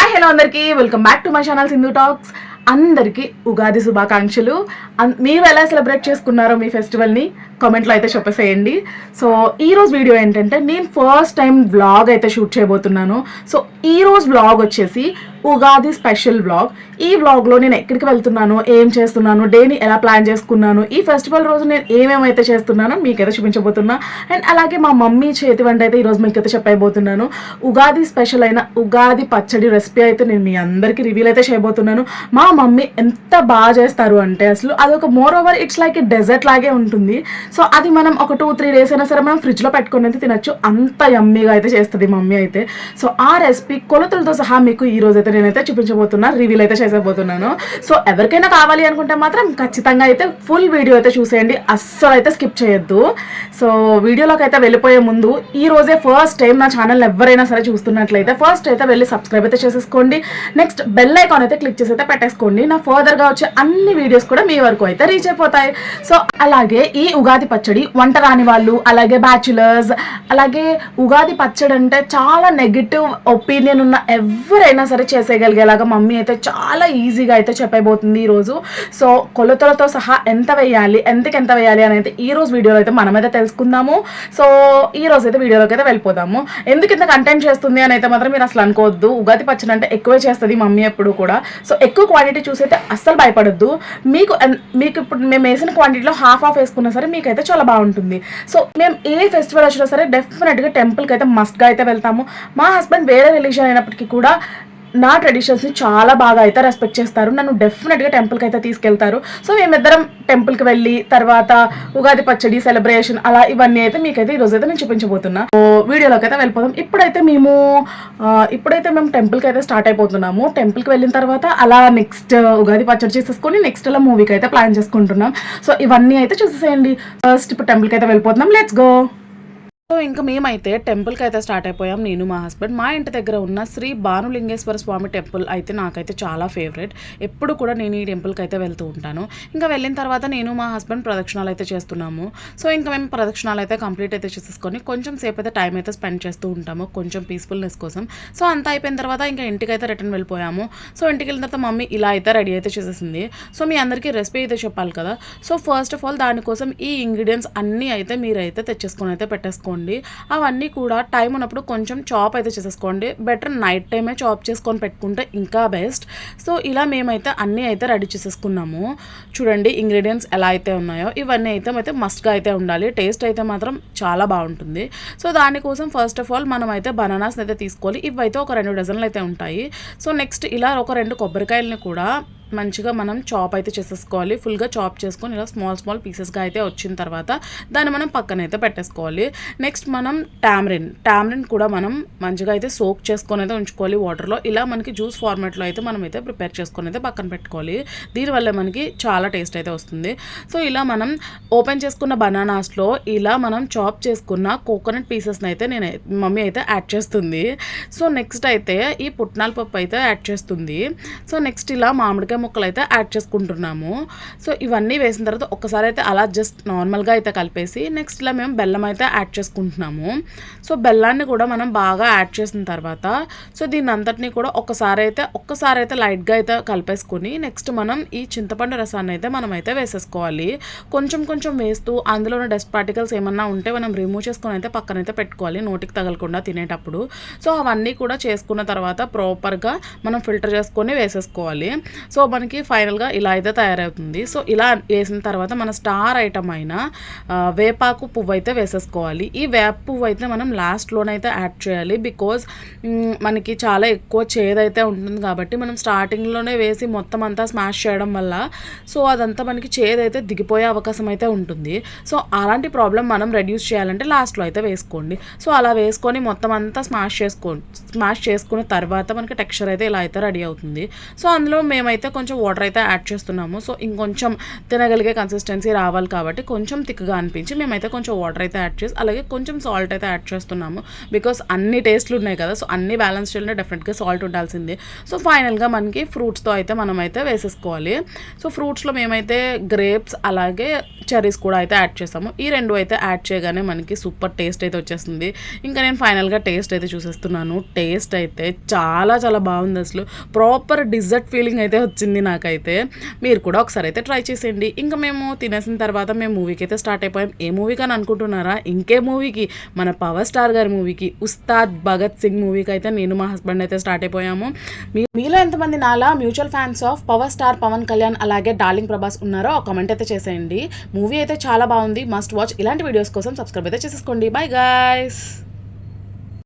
Hi hello అందరికీ welcome back to my channel Sindhu talks. అందరికీ ఉగాది శుభాకాంక్షలు. మీరు ఎలా సెలబ్రేట్ చేసుకున్నారో మీ ఫెస్టివల్ని కామెంట్లో అయితే చెప్పేసేయండి. సో ఈరోజు వీడియో ఏంటంటే నేను ఫస్ట్ టైం వ్లాగ్ అయితే షూట్ చేయబోతున్నాను. సో ఈరోజు వ్లాగ్ వచ్చేసి ఉగాది స్పెషల్ వ్లాగ్. ఈ వ్లాగ్లో నేను ఎక్కడికి వెళ్తున్నాను, ఏం చేస్తున్నాను, డేని ఎలా ప్లాన్ చేసుకున్నాను, ఈ ఫెస్టివల్ రోజు నేను ఏమేమైతే చేస్తున్నానో మీకైతే చూపించబోతున్నా. అండ్ అలాగే మా మమ్మీ చేతి వంట అయితే ఈరోజు మీకైతే చెప్పబోతున్నాను. ఉగాది స్పెషల్ అయిన ఉగాది పచ్చడి రెసిపీ అయితే నేను మీ అందరికీ రివీల్ అయితే చేయబోతున్నాను. మా మమ్మీ ఎంత బాగా చేస్తారు అంటే అసలు అదొక moreover it's like dessert లాగే ఉంటుంది. సో అది మనం ఒక 2-3 డేస్ అయినా సరే మనం ఫ్రిడ్జ్లో పెట్టుకొని అయితే తినచ్చు. అంత యమ్మీగా అయితే చేస్తుంది మమ్మీ అయితే. సో ఆ రెసిపీ కొలతలతో సహా మీకు ఈ రోజు అయితే నేనైతే చూపించబోతున్నా, రివీల్ అయితే చేసేబోతున్నాను. సో ఎవరికైనా కావాలి అనుకుంటే మాత్రం ఖచ్చితంగా అయితే ఫుల్ వీడియో అయితే చూసేయండి, అస్సలు అయితే స్కిప్ చేయొద్దు. సో వీడియోలోకి అయితే వెళ్ళిపోయే ముందు ఈ రోజే ఫస్ట్ టైం నా ఛానల్ ఎవరైనా సరే చూస్తున్నట్లయితే ఫస్ట్ అయితే వెళ్ళి సబ్స్క్రైబ్ అయితే చేసేసుకోండి. నెక్స్ట్ బెల్ ఐకాన్ అయితే క్లిక్ చేసి అయితే పెట్టేసుకోండి. నా ఫర్దర్గా వచ్చే అన్ని వీడియోస్ కూడా మీ వరకు అయితే రీచ్ అయిపోతాయి. సో అలాగే ఈ ఉగాది పచ్చడి వంట రాని వాళ్ళు, అలాగే బ్యాచులర్స్, అలాగే ఉగాది పచ్చడి అంటే చాలా నెగిటివ్ ఒపీనియన్ ఉన్న ఎవరైనా సరే చేసేయగలిగేలాగా మమ్మీ అయితే చాలా ఈజీగా అయితే చెప్పబోతుంది ఈరోజు. సో కొలతలతో సహా ఎంత వేయాలి, ఎంతకి ఎంత వేయాలి అని అయితే ఈ రోజు వీడియోలో అయితే మనమైతే తెలుసుకుందాము. సో ఈ రోజు అయితే వీడియోలోకి అయితే వెళ్ళిపోదాము. ఎందుకు ఇంత కంటెంట్ చేస్తుంది అని అయితే మాత్రం మీరు అసలు అనుకోవద్దు. ఉగాది పచ్చడి అంటే ఎక్కువే చేస్తుంది మమ్మీ ఎప్పుడు కూడా. సో ఎక్కువ క్వాంటిటీ చూసి అయితే అస్సలు భయపడద్దు. మీకు ఇప్పుడు మేము వేసిన క్వాంటిటీలో హాఫ్ వేసుకున్నా సరే మీకైతే చాలా బాగుంటుంది. సో మేము ఏ ఫెస్టివల్ వచ్చినా సరే డెఫినెట్గా టెంపుల్కి అయితే మస్ట్గా అయితే వెళ్తాము. మా హస్బెండ్ వేరే రిలీజియన్ అయినప్పటికీ కూడా నా ట్రెడిషన్స్ని చాలా బాగా అయితే రెస్పెక్ట్ చేస్తారు. నన్ను డెఫినెట్గా టెంపుల్కి అయితే తీసుకెళ్తారు. సో మేమిద్దరం టెంపుల్కి వెళ్ళి తర్వాత ఉగాది పచ్చడి సెలబ్రేషన్ అలా ఇవన్నీ అయితే మీకైతే ఈరోజు అయితే నేను చూపించబోతున్నా. వీడియోలోకి అయితే వెళ్ళిపోదాం. ఇప్పుడైతే మేము టెంపుల్కి అయితే స్టార్ట్ అయిపోతున్నాము. టెంపుల్కి వెళ్ళిన తర్వాత అలా నెక్స్ట్ ఉగాది పచ్చడి చేసేసుకొని నెక్స్ట్ అలా మూవీకి అయితే ప్లాన్ చేసుకుంటున్నాం. సో ఇవన్నీ అయితే చూసేసేయండి. ఫస్ట్ ఇప్పుడు టెంపుల్కి అయితే వెళ్ళిపోతున్నాం. Let's go. సో ఇంకా మేమైతే టెంపుల్కి అయితే స్టార్ట్ అయిపోయాం, నేను మా హస్బెండ్. మా ఇంటి దగ్గర ఉన్న శ్రీ భానులింగేశ్వర స్వామి టెంపుల్ అయితే నాకైతే చాలా ఫేవరెట్. ఎప్పుడు కూడా నేను ఈ టెంపుల్కి అయితే వెళ్తూ ఉంటాను. ఇంకా వెళ్ళిన తర్వాత నేను మా హస్బెండ్ ప్రదక్షిణాలు అయితే చేస్తున్నాము. సో ఇంకా మేము ప్రదక్షిణాలు అయితే కంప్లీట్ అయితే చేసేసుకొని కొంచెం సేపు అయితే టైం అయితే స్పెండ్ చేస్తూ ఉంటాము, కొంచెం పీస్ఫుల్నెస్ కోసం. సో అంతా అయిపోయిన తర్వాత ఇంకా ఇంటికి అయితే రిటర్న్ వెళ్ళిపోయాము. సో ఇంటికి వెళ్ళిన తర్వాత మమ్మీ ఇలా అయితే రెడీ అయితే చేసేసింది. సో మీ అందరికీ రెసిపీ అయితే చెప్పాలి కదా. సో ఫస్ట్ ఆఫ్ ఆల్ దానికోసం ఈ ఇంగ్రీడియంట్స్ అన్నీ అయితే మీరైతే తెచ్చేసుకొని అయితే పెట్టేసుకోండి. అవన్నీ కూడా టైం ఉన్నప్పుడు కొంచెం చాప్ అయితే చేసేసుకోండి. బెటర్ నైట్ టైమే చాప్ చేసుకొని పెట్టుకుంటే ఇంకా బెస్ట్. సో ఇలా మేమైతే అన్నీ అయితే రెడీ చేసేసుకున్నాము. చూడండి ఇంగ్రీడియంట్స్ ఎలా అయితే ఉన్నాయో ఇవన్నీ అయితే మస్ట్గా అయితే ఉండాలి. టేస్ట్ అయితే మాత్రం చాలా బాగుంటుంది. సో దానికోసం ఫస్ట్ ఆఫ్ ఆల్ మనం అయితే బనానాస్ అయితే తీసుకోవాలి. ఇవైతే ఒక 2 డజన్లు అయితే ఉంటాయి. సో నెక్స్ట్ ఇలా ఒక 2 కొబ్బరికాయలని కూడా మంచిగా మనం చాప్ అయితే చేసేసుకోవాలి. ఫుల్గా చాప్ చేసుకొని ఇలా స్మాల్ పీసెస్గా అయితే వచ్చిన తర్వాత దాన్ని మనం పక్కన అయితే పెట్టేసుకోవాలి. నెక్స్ట్ మనం టామరిన్ కూడా మనం మంచిగా అయితే సోక్ చేసుకొని అయితే ఉంచుకోవాలి వాటర్లో. ఇలా మనకి జ్యూస్ ఫార్మాట్లో అయితే మనం అయితే ప్రిపేర్ చేసుకొని అయితే పక్కన పెట్టుకోవాలి. దీనివల్ల మనకి చాలా టేస్ట్ అయితే వస్తుంది. సో ఇలా మనం ఓపెన్ చేసుకున్న బనానాస్లో ఇలా మనం చాప్ చేసుకున్న కోకోనట్ పీసెస్ని అయితే మమ్మీ అయితే యాడ్ చేస్తుంది. సో నెక్స్ట్ అయితే ఈ పుట్నాల పప్పు అయితే యాడ్ చేస్తుంది. సో నెక్స్ట్ ఇలా మామిడికాయ ముక్కలు అయితే యాడ్ చేసుకుంటున్నాము. సో ఇవన్నీ వేసిన తర్వాత ఒక్కసారి అయితే అలా జస్ట్ నార్మల్గా అయితే కలిపేసి నెక్స్ట్ ఇలా మేము బెల్లం అయితే యాడ్ చేసుకుంటున్నాము. సో బెల్లాన్ని కూడా మనం బాగా యాడ్ చేసిన తర్వాత సో దీన్ని అంతటినీ కూడా ఒక్కసారి అయితే లైట్గా అయితే కలిపేసుకొని నెక్స్ట్ మనం ఈ చింతపండు రసాన్ని అయితే మనం అయితే వేసేసుకోవాలి. కొంచెం వేస్తూ అందులో ఉన్న డస్ట్ పార్టికల్స్ ఏమన్నా ఉంటే మనం రిమూవ్ చేసుకొని అయితే పక్కన అయితే పెట్టుకోవాలి, నోటికి తగలకుండా తినేటప్పుడు. సో అవన్నీ కూడా చేసుకున్న తర్వాత ప్రాపర్గా మనం ఫిల్టర్ చేసుకొని వేసేసుకోవాలి. సో మనకి ఫైనల్గా ఇలా అయితే తయారవుతుంది. సో ఇలా వేసిన తర్వాత మన స్టార్ ఐటమ్ అయిన వేపాకు పువ్వు అయితే వేసేసుకోవాలి. ఈ వేప పువ్వు అయితే మనం లాస్ట్లోనైతే యాడ్ చేయాలి. బికాజ్ మనకి చాలా ఎక్కువ చేదైతే ఉంటుంది కాబట్టి మనం స్టార్టింగ్లోనే వేసి మొత్తం అంతా స్మాష్ చేయడం వల్ల సో అదంతా మనకి చేదైతే దిగిపోయే అవకాశం అయితే ఉంటుంది. సో అలాంటి ప్రాబ్లం మనం రెడ్యూస్ చేయాలంటే లాస్ట్లో అయితే వేసుకోండి. సో అలా వేసుకొని మొత్తం అంతా స్మాష్ చేసుకున్న తర్వాత మనకి టెక్స్చర్ అయితే ఇలా అయితే రెడీ అవుతుంది. సో అందులో మేమైతే కొంచెం వాటర్ అయితే యాడ్ చేస్తున్నాము. సో ఇంకొంచెం తినగలిగే కన్సిస్టెన్సీ రావాలి కాబట్టి కొంచెం థిక్గా అనిపించి మేమైతే కొంచెం వాటర్ అయితే యాడ్ చేసి అలాగే కొంచెం సాల్ట్ అయితే యాడ్ చేస్తున్నాము. బికాస్ అన్ని టేస్ట్లు ఉన్నాయి కదా, సో అన్ని బ్యాలెన్స్ చేయాలంటే డెఫినెట్గా సాల్ట్ ఉండాల్సిందే. సో ఫైనల్గా మనకి ఫ్రూట్స్తో అయితే మనమైతే వేసేసుకోవాలి. సో ఫ్రూట్స్లో మేమైతే గ్రేప్స్ అలాగే చెర్రీస్ కూడా అయితే యాడ్ చేస్తాము. ఈ రెండు అయితే యాడ్ చేయగానే మనకి సూపర్ టేస్ట్ అయితే వచ్చేస్తుంది. ఇంకా నేను ఫైనల్గా టేస్ట్ అయితే చూసేస్తున్నాను. టేస్ట్ అయితే చాలా చాలా బాగుంది. అసలు ప్రాపర్ డిజర్ట్ ఫీలింగ్ అయితే వచ్చింది నాకైతే. మీరు కూడా ఒకసారి అయితే ట్రై చేసేయండి. ఇంకా మేము తినేసిన తర్వాత మేము మూవీకి అయితే స్టార్ట్ అయిపోయాం. ఏ మూవీకి అని అనుకుంటున్నారా? ఇంకే మూవీకి, మన పవర్ స్టార్ గారి మూవీకి, ఉస్తాద్ భగత్ సింగ్ మూవీకి అయితే నేను మా హస్బెండ్ అయితే స్టార్ట్ అయిపోయాము. మీలో ఎంతమంది నాలా mutual fans of power star Pawan Kalyan అలాగే డార్లింగ్ ప్రభాస్ ఉన్నారో కామెంట్ అయితే చేసేయండి. మూవీ అయితే చాలా బాగుంది, మస్ట్ వాచ్. ఇలాంటి వీడియోస్ కోసం సబ్స్క్రైబ్ అయితే చేసేసుకోండి. Bye guys.